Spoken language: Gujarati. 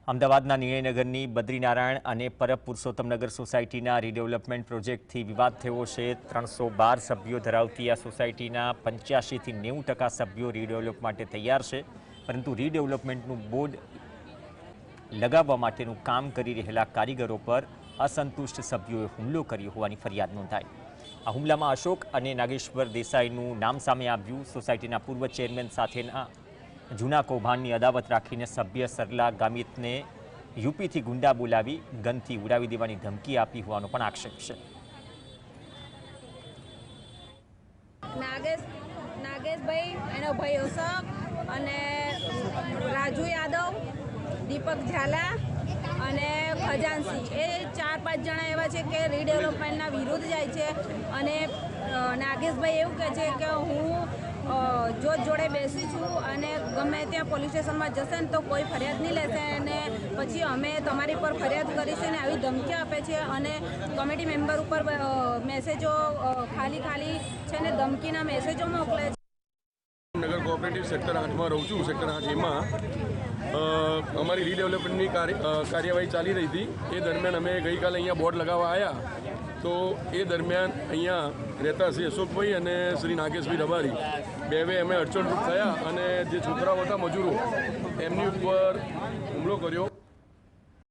અમદાવાદના નિર્ણયનગરની બદ્રીનારાયણ અને પરબ પુરુષોત્તમનગર સોસાયટીના રીડેવલપમેન્ટ પ્રોજેક્ટથી વિવાદ થયો છે। 312 સભ્યો ધરાવતી આ સોસાયટીના 85થી 90% સભ્યો રીડેવલપ માટે તૈયાર છે, પરંતુ રીડેવલપમેન્ટનું બોર્ડ લગાવવા માટેનું કામ કરી રહેલા કારીગરો પર અસંતુષ્ટ સભ્યોએ હુમલો કર્યો હોવાની ફરિયાદ નોંધાઈ। આ હુમલામાં અશોક અને નાગેશ્વર દેસાઈનું નામ સામે આવ્યું। સોસાયટીના પૂર્વ ચેરમેન સાથેના જૂના કૌભાંડની અદાવત રાખીને સભ્ય સરલા ગામિતને યુપીથી ગુંડા બોલાવી ગનથી ઉડાવી દેવાની ધમકી આપી હોવાનો પણ આક્ષેપ છે। નાગેશભાઈ, એનો ભાઈ અશોક અને રાજુ યાદવ, દીપક ઝાલા અને ખજાનસિંહ, એ 4-5 જણા એવા છે કે રીડેવલપમેન્ટના વિરુદ્ધ જાય છે। અને નાગેશભાઈ એવું કહે છે કે હું જોડે બેસી છું અને ગમે ત્યાં પોલીસ સ્ટેશનમાં જશે ને તો કોઈ ફરિયાદ નહીં લેશે અને પછી અમે તમારી પર ફરિયાદ કરીશું ને આવી ધમકી આપે છે। અને કમિટી મેમ્બર ઉપર મેસેજો ખાલી છે ને ધમકીના મેસેજો મોકલે છે। નગર કોઓપરેટિવ સેક્ટર 8 માં રહું છું। સેક્ટર 8 એમાં અમારી રીડેવલપમેન્ટની કાર્યવાહી ચાલી રહી હતી। એ દરમિયાન અમે ગઈકાલે અહીંયા બોર્ડ લગાવવા આવ્યા તો એ દરમિયાન અહીંયા રહેતા શ્રી અશોકભાઈ અને શ્રી નાગેશભાઈ રબારી બે અમે અડચણરૂપ થયા અને જે છોકરાઓ હતા મજૂરો એમની ઉપર હુમલો કર્યો।